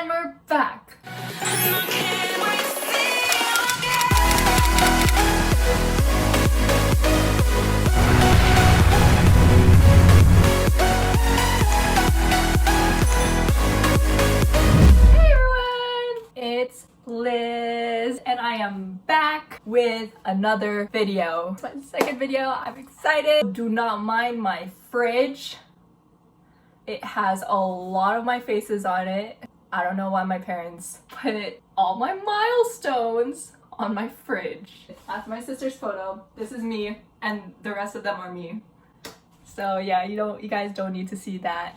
And we're back. Hey everyone, it's Liz and I am back with another video. It's my second video. I'm excited. Do not mind my fridge. It has a lot of my faces on it. I don't know why my parents put all my milestones on my fridge. That's my sister's photo. This is me, and the rest of them are me. So yeah, you guys don't need to see that.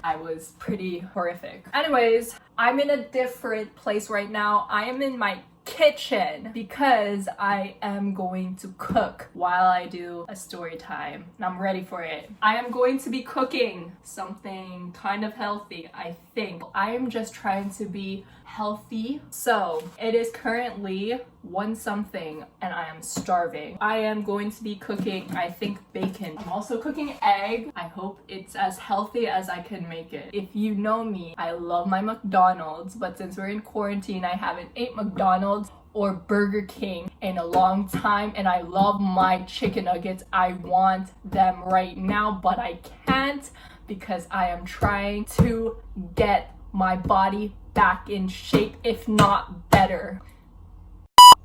I was pretty horrific. Anyways, I'm in a different place right now. I am in my kitchen because I am going to cook while I do a story time, and I'm ready for it. I am going to be cooking something kind of healthy, I think. I am just trying to be healthy. So it is currently 1 something and I am starving. I am going to be cooking, I think, bacon. I'm also cooking egg. I hope it's as healthy as I can make it. If you know me, I love my McDonald's, but since we're in quarantine, I haven't ate McDonald's or Burger King in a long time, and I love my chicken nuggets. I want them right now, but I can't because I am trying to get my body back in shape, if not better.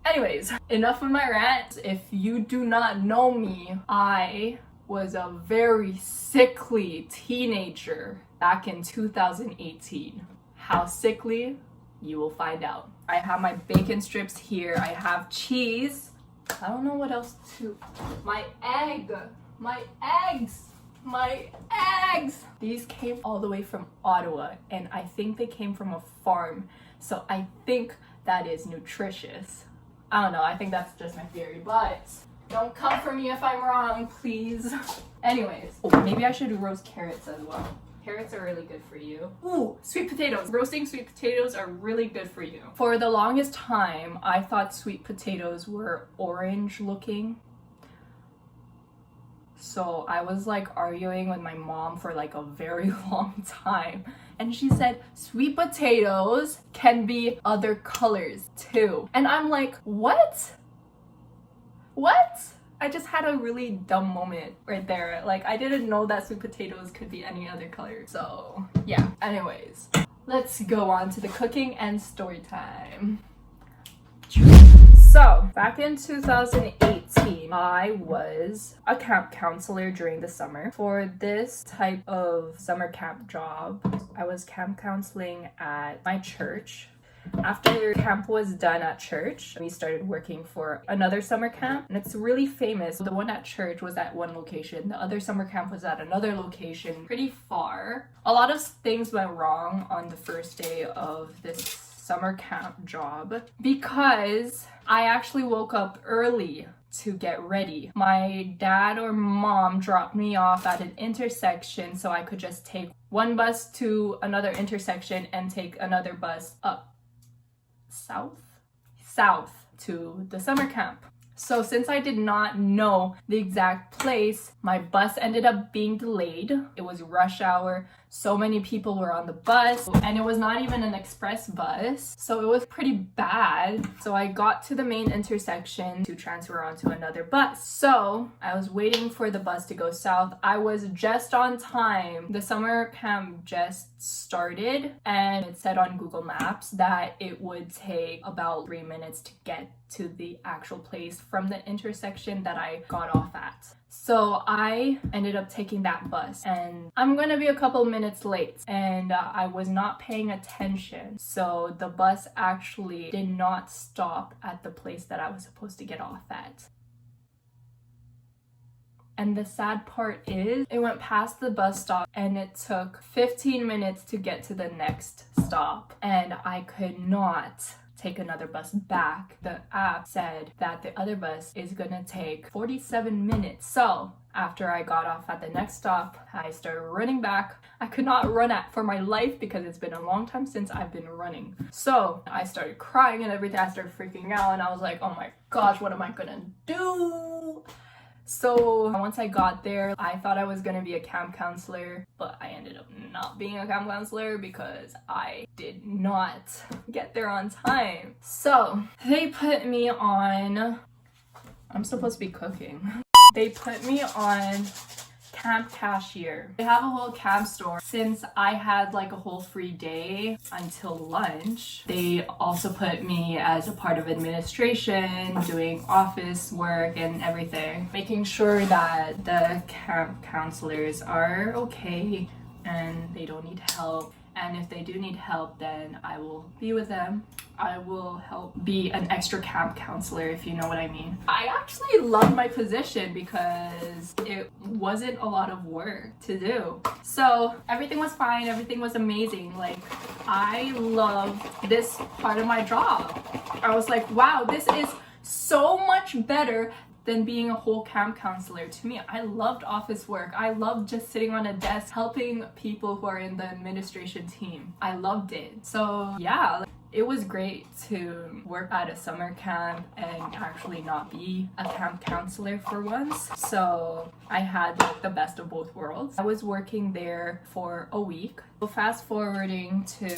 Anyways, enough of my rant. If you do not know me, I was a very sickly teenager back in 2018. How sickly? You will find out. I have my bacon strips here. I have cheese. I don't know what else to... My egg! My eggs! My eggs! These came all the way from Ottawa, and I think they came from a farm. So I think that is nutritious. I don't know, I think that's just my theory, but don't come for me if I'm wrong, please. Anyways, maybe I should roast carrots as well. Carrots are really good for you. Ooh, sweet potatoes. Roasting sweet potatoes are really good for you. For the longest time, I thought sweet potatoes were orange looking. So I was like arguing with my mom for like a very long time. And she said, sweet potatoes can be other colors too. And I'm like, what? What? I just had a really dumb moment right there. Like, I didn't know that sweet potatoes could be any other color. So yeah, anyways, let's go on to the cooking and story time. So back in 2018, I was a camp counselor during the summer. For this type of summer camp job, I was camp counseling at my church. After camp was done at church, we started working for another summer camp, and it's really famous. The one at church was at one location, the other summer camp was at another location, pretty far. A lot of things went wrong on the first day of this summer camp job because I actually woke up early to get ready. My dad or mom dropped me off at an intersection so I could just take one bus to another intersection and take another bus up south to the summer camp. So since I did not know the exact place, my bus ended up being delayed. It was rush hour. So many people were on the bus, and it was not even an express bus. So it was pretty bad. So I got to the main intersection to transfer onto another bus. So I was waiting for the bus to go south. I was just on time. The summer camp just started, and it said on Google Maps that it would take about 3 minutes to get to the actual place from the intersection that I got off at. So I ended up taking that bus, and I'm gonna be a couple minutes late, and I was not paying attention. So the bus actually did not stop at the place that I was supposed to get off at. And the sad part is, it went past the bus stop and it took 15 minutes to get to the next stop, and I could not take another bus back. The app said that the other bus is gonna take 47 minutes. So after I got off at the next stop, I started running back. I could not run for my life because it's been a long time since I've been running. So I started crying and everything. I started freaking out, and I was like, oh my gosh, what am I gonna do? So once I got there, I thought I was gonna be a camp counselor, but I ended up not being a camp counselor because I did not get there on time. So they put me on, I'm supposed to be cooking. They put me on camp cashier. They have a whole camp store. Since I had like a whole free day until lunch, they also put me as a part of administration, doing office work and everything, making sure that the camp counselors are okay and they don't need help. And if they do need help, then I will be with them. I will help be an extra camp counselor, if you know what I mean. I actually love my position because it wasn't a lot of work to do. So everything was fine, everything was amazing. Like, I loved this part of my job. I was like, wow, this is so much better than being a whole camp counselor. To me, I loved office work. I loved just sitting on a desk helping people who are in the administration team. I loved it. So yeah, it was great to work at a summer camp and actually not be a camp counselor for once. So I had like the best of both worlds. I was working there for a week. So fast forwarding to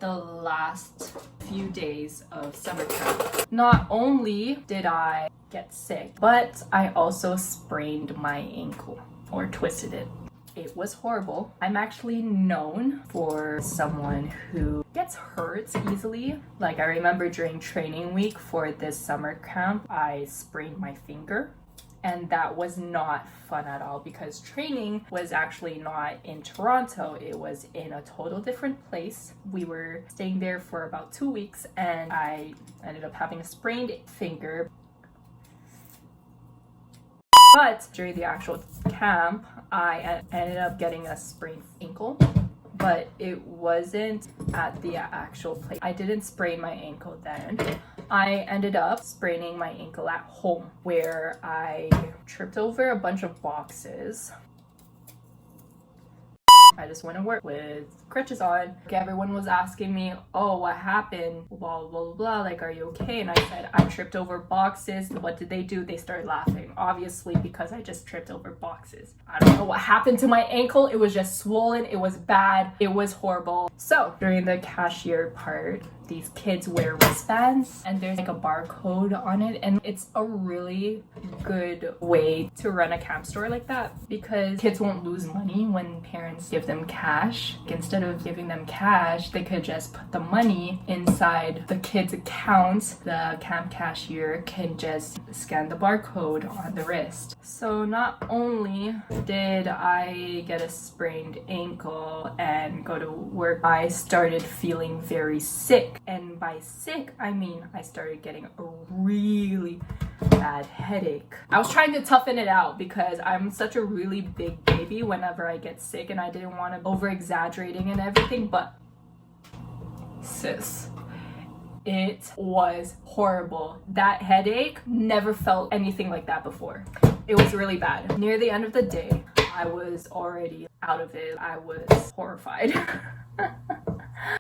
the last few days of summer camp. Not only did I get sick, but I also sprained my ankle or twisted it. It was horrible. I'm actually known for someone who gets hurt easily. Like, I remember during training week for this summer camp, I sprained my finger. And that was not fun at all because training was actually not in Toronto. It was in a total different place. We were staying there for about 2 weeks and I ended up having a sprained finger. But during the actual camp, I ended up getting a sprained ankle, but it wasn't at the actual place. I didn't sprain my ankle then. I ended up spraining my ankle at home where I tripped over a bunch of boxes. I just went to work with crutches on. Everyone was asking me, oh, what happened? Blah, blah, blah, blah. Like, are you okay? And I said, I tripped over boxes. What did they do? They started laughing. Obviously, because I just tripped over boxes. I don't know what happened to my ankle. It was just swollen. It was bad. It was horrible. So during the cashier part, these kids wear wristbands and there's like a barcode on it, and it's a really good way to run a camp store like that because kids won't lose money when parents give them cash. Instead of giving them cash, they could just put the money inside the kids' account. The camp cashier can just scan the barcode on the wrist. So not only did I get a sprained ankle and go to work, I started feeling very sick. And by sick, I mean I started getting a really bad headache. I was trying to toughen it out because I'm such a really big baby whenever I get sick, and I didn't want to over exaggerating and everything, but sis, it was horrible. That headache, never felt anything like that before. It was really bad. Near the end of the day, I was already out of it. I was horrified.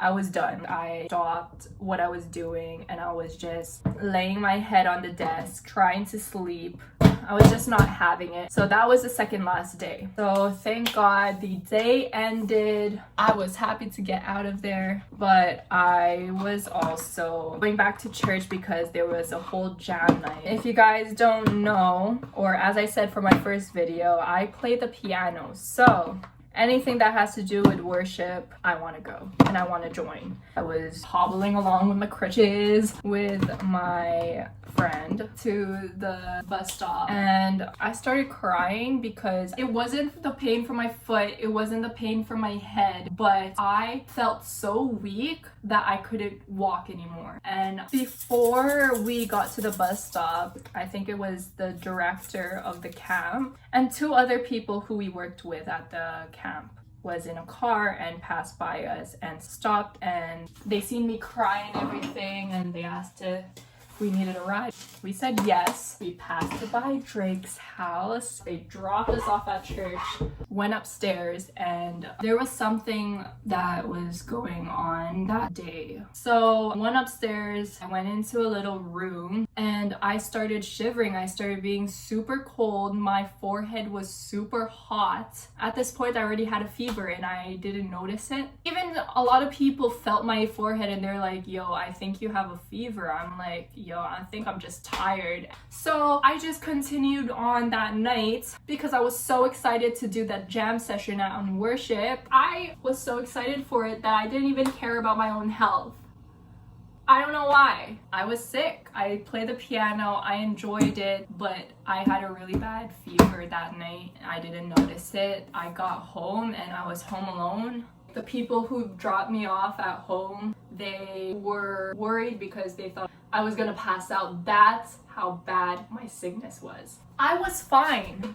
I was done. I stopped what I was doing and I was just laying my head on the desk, trying to sleep. I was just not having it. So that was the second last day. So thank God the day ended. I was happy to get out of there, but I was also going back to church because there was a whole jam night. If you guys don't know, or as I said for my first video, I play the piano. So anything that has to do with worship, I want to go and I want to join. I was hobbling along with my crutches with my friend to the bus stop and I started crying because it wasn't the pain from my foot, it wasn't the pain from my head, but I felt so weak that I couldn't walk anymore. And before we got to the bus stop, I think it was the director of the camp and 2 other people who we worked with at the camp was in a car and passed by us and stopped, and they seen me cry and everything and they asked to we needed a ride. We said yes. We passed by Drake's house. They dropped us off at church, went upstairs, and there was something that was going on that day. So I went upstairs, I went into a little room, and I started shivering. I started being super cold. My forehead was super hot. At this point, I already had a fever and I didn't notice it. Even a lot of people felt my forehead and they're like, yo, I think you have a fever. I'm like, yo, I think I'm just tired. So I just continued on that night because I was so excited to do that jam session on worship. I was so excited for it that I didn't even care about my own health. I don't know why. I was sick. I played the piano, I enjoyed it, but I had a really bad fever that night. I didn't notice it. I got home and I was home alone. The people who dropped me off at home, they were worried because they thought I was gonna pass out. That's how bad my sickness was. I was fine.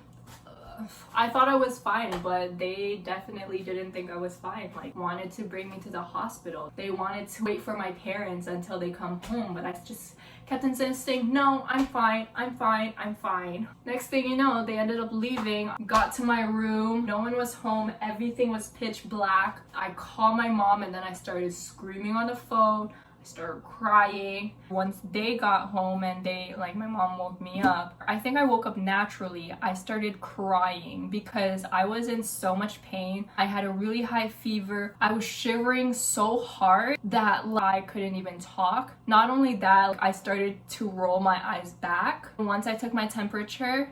I thought I was fine, but they definitely didn't think I was fine. Like, wanted to bring me to the hospital. They wanted to wait for my parents until they come home, but I just kept insisting, no, I'm fine, I'm fine, I'm fine. Next thing you know, they ended up leaving. Got to my room, no one was home, everything was pitch black. I called my mom and then I started screaming on the phone. I started crying. Once they got home and my mom woke me up, I think I woke up naturally. I started crying because I was in so much pain. I had a really high fever. I was shivering so hard that I couldn't even talk. Not only that, I started to roll my eyes back. Once I took my temperature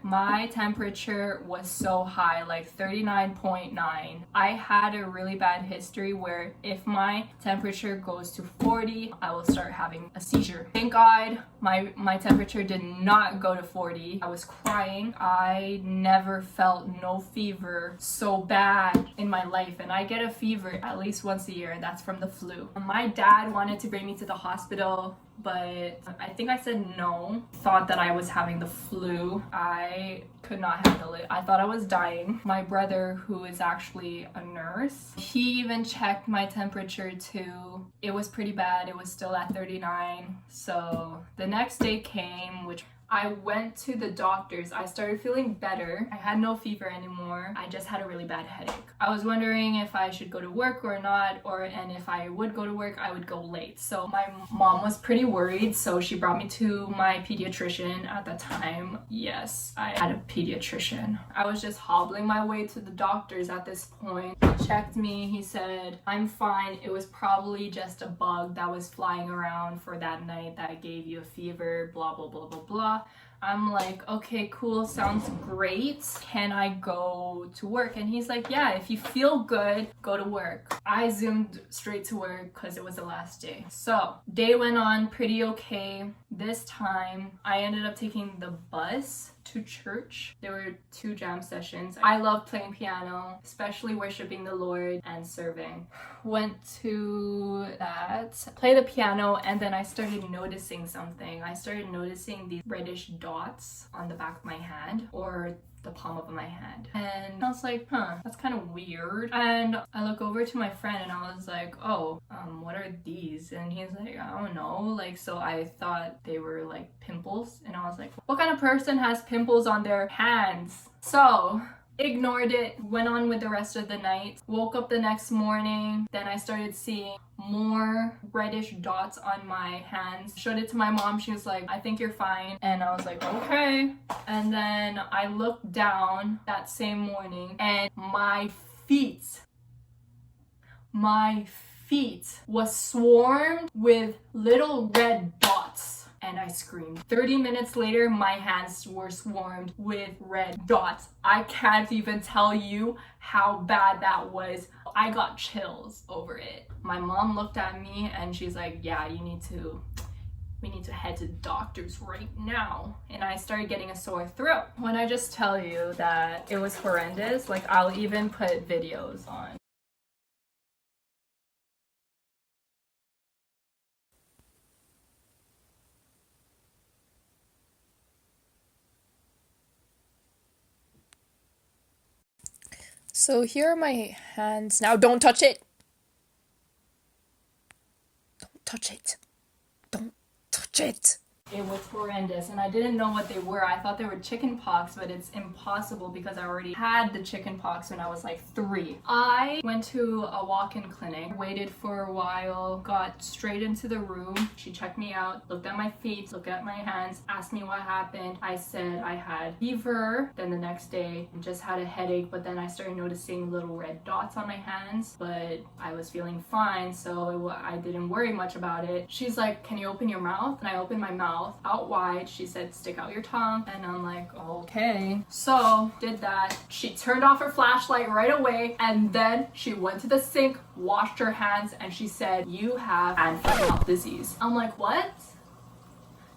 was so high, like 39.9. I had a really bad history where if my temperature goes to 40, I will start having a seizure. Thank God my temperature did not go to 40. I was crying. I never felt no fever so bad in my life, and I get a fever at least once a year, and that's from the flu. My dad wanted to bring me to the hospital, but I think I said no. Thought that I was having the flu. I could not handle it. I thought I was dying. My brother, who is actually a nurse, he even checked my temperature too. It was pretty bad. It was still at 39. So the next day came, which I went to the doctors. I started feeling better. I had no fever anymore. I just had a really bad headache. I was wondering if I should go to work or not, and if I would go to work, I would go late. So my mom was pretty worried, so she brought me to my pediatrician at the time. Yes, I had a pediatrician. I was just hobbling my way to the doctors at this point. He checked me. He said, I'm fine. It was probably just a bug that was flying around for that night that gave you a fever, blah, blah, blah, blah, blah. I'm like, okay, cool, sounds great. Can I go to work? And he's like, yeah, if you feel good, go to work. I zoomed straight to work because it was the last day. So day went on pretty okay. This time I ended up taking the bus to church. There were 2 jam sessions. I love playing piano, especially worshiping the Lord and serving. Went to that, play the piano, and then I started noticing something. I started noticing these reddish dots on the back of my hand, or the palm of my hand, and I was like, that's kind of weird. And I look over to my friend and I was like, oh, what are these? And he's like, I don't know. Like, so I thought they were like pimples, and I was like, what kind of person has pimples on their hands? So ignored it, went on with the rest of the night. Woke up the next morning, then I started seeing more reddish dots on my hands. Showed it to my mom. She was like, I think you're fine. And I was like, okay. And then I looked down that same morning and my feet was swarmed with little red dots. And I screamed. 30 minutes later, my hands were swarmed with red dots. I can't even tell you how bad that was. I got chills over it. My mom looked at me and she's like, yeah, we need to head to the doctors right now. And I started getting a sore throat. When I just tell you that it was horrendous, like, I'll even put videos on. So here are my hands now. Don't touch it. Don't touch it. Don't touch it. It was horrendous, and I didn't know what they were. I thought they were chicken pox, but it's impossible because I already had the chicken pox when I was like 3. I went to a walk-in clinic, waited for a while, got straight into the room. She checked me out, looked at my feet, looked at my hands, asked me what happened. I said I had fever. Then the next day, I just had a headache, but then I started noticing little red dots on my hands, but I was feeling fine, so I didn't worry much about it. She's like, can you open your mouth? And I opened my mouth out wide. She said, stick out your tongue. And I'm like, okay. So did that. She turned off her flashlight right away, and then she went to the sink, washed her hands, and she said, you have hand foot mouth disease. I'm like, what?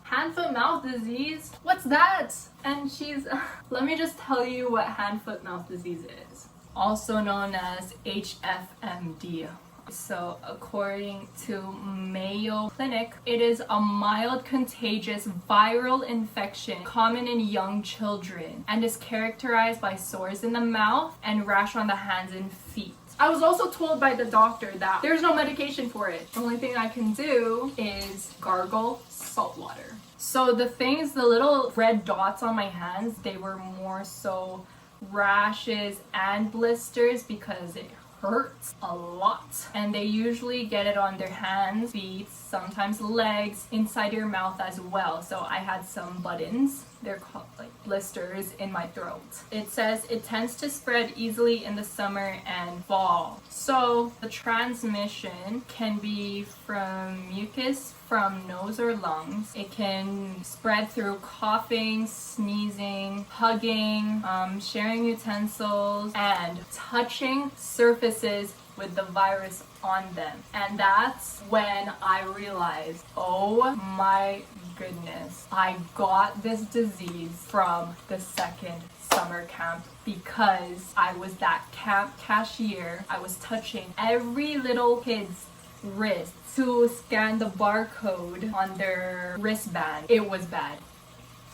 Hand foot mouth disease? What's that? And she's let me just tell you what hand foot mouth disease is, also known as HFMD. So according to Mayo Clinic, it is a mild contagious viral infection common in young children and is characterized by sores in the mouth and rash on the hands and feet. I was also told by the doctor that there's no medication for it. The only thing I can do is gargle salt water. So the little red dots on my hands, they were more so rashes and blisters because it hurts a lot, and they usually get it on their hands, feet, sometimes legs, inside your mouth as well. So I had some buttons, they're called like blisters, in my throat. It says it tends to spread easily in the summer and fall. So the transmission can be from mucus from nose or lungs. It can spread through coughing, sneezing, hugging, sharing utensils, and touching surfaces with the virus on them. And that's when I realized, oh my goodness, I got this disease from the second summer camp because I was that camp cashier. I was touching every little kid's wrist to scan the barcode on their wristband. It was bad.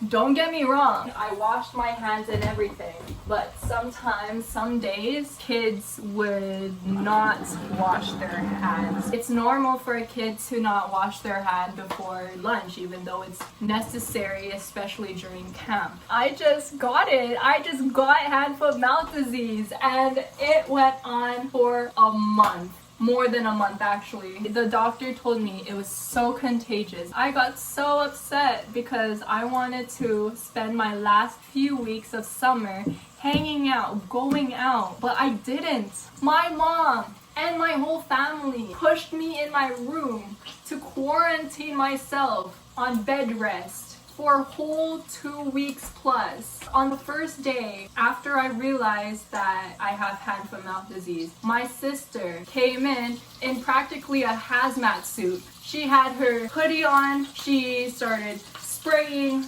Don't get me wrong, I washed my hands and everything, but sometimes, some days, kids would not wash their hands. It's normal for a kid to not wash their hand before lunch, even though it's necessary, especially during camp. I just got it. I just got hand, foot, mouth disease, and it went on for a month. More than a month, actually. The doctor told me it was so contagious. I got so upset because I wanted to spend my last few weeks of summer hanging out, going out, but I didn't. My mom and my whole family pushed me in my room to quarantine myself on bed rest for a whole 2 weeks plus. On the first day, after I realized that I have hand, foot, mouth disease, my sister came in practically a hazmat suit. She had her hoodie on. She started spraying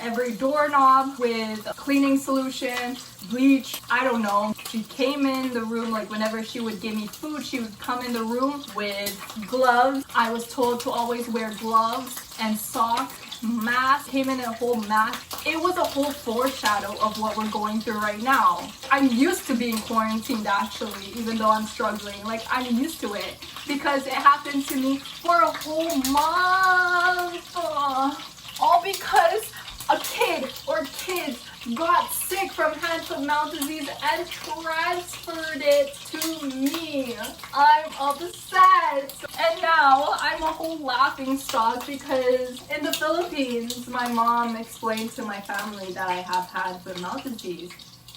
every doorknob with cleaning solution, bleach, I don't know. She came in the room, like whenever she would give me food, she would come in the room with gloves. I was told to always wear gloves and socks. Mask, came in a whole mask. It was a whole foreshadow of what we're going through right now. I'm used to being quarantined, actually, even though I'm struggling. Like, I'm used to it because it happened to me for a whole month. All because a kid or kids got sick from hand, foot, mouth disease and transferred it to me. I'm upset. And now I'm a whole laughing stock because in the Philippines, my mom explained to my family that I have hand, foot, mouth disease.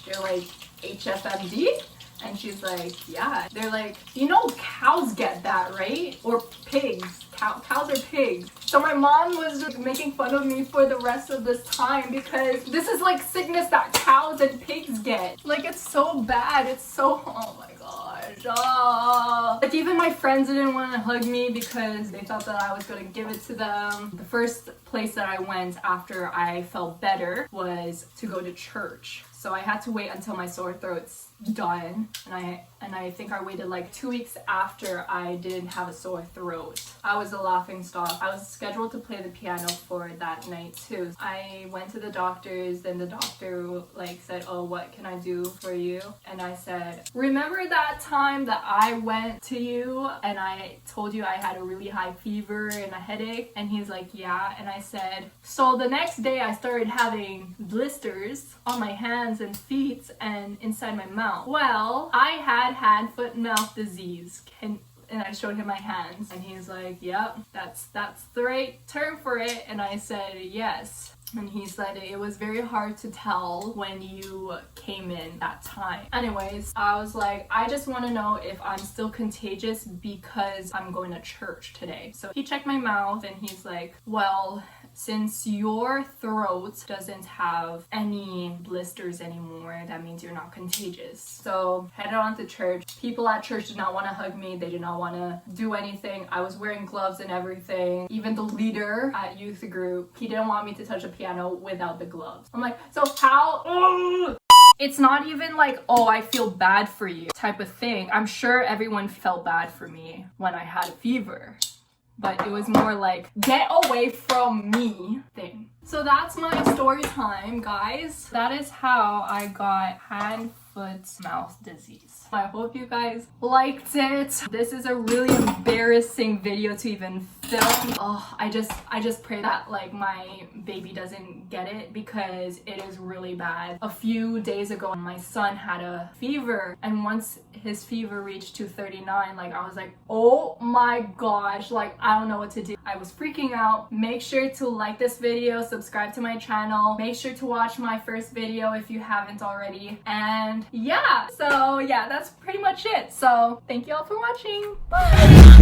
They're like, HFMD? And she's like, yeah. They're like, you know cows get that, right? Or pigs. Cows are pigs. So my mom was just making fun of me for the rest of this time because this is like sickness that cows and pigs get. Like, it's so bad. It's so, oh my gosh. Like, even my friends didn't want to hug me because they thought that I was going to give it to them. The first place that I went after I felt better was to go to church. So I had to wait until my sore throat's done, and I think I waited like 2 weeks after I didn't have a sore throat. I was a laughing stock. I was scheduled to play the piano for that night too. I went to the doctor's, then the doctor like said, oh, what can I do for you? And I said, remember that time that I went to you and I told you I had a really high fever and a headache? And he's like, yeah. And I said, so the next day I started having blisters on my hands and feet and inside my mouth. Well, I had foot and mouth disease. And I showed him my hands, and he's like, yep, that's the right term for it. And I said, yes. And he said it was very hard to tell when you came in that time. Anyways, I was like, I just want to know if I'm still contagious because I'm going to church today. So he checked my mouth and he's like, well, since your throat doesn't have any blisters anymore, that means you're not contagious. So headed on to church. People at church did not want to hug me. They did not want to do anything. I was wearing gloves and everything. Even the leader at youth group, he didn't want me to touch a piano without the gloves. I'm like, so how? Ugh! It's not even like, oh, I feel bad for you type of thing. I'm sure everyone felt bad for me when I had a fever. But it was more like, get away from me thing. So that's my story time, guys. That is how I got hand, foot, mouth disease. I hope you guys liked it. This is a really embarrassing video to even film. Oh, I just pray that like my baby doesn't get it because it is really bad. A few days ago, my son had a fever, and once his fever reached 239, like I was like, oh my gosh, like I don't know what to do. I was freaking out. Make sure to like this video, subscribe to my channel, make sure to watch my first video if you haven't already, and yeah, so yeah, that's pretty much it. So thank you all for watching. Bye.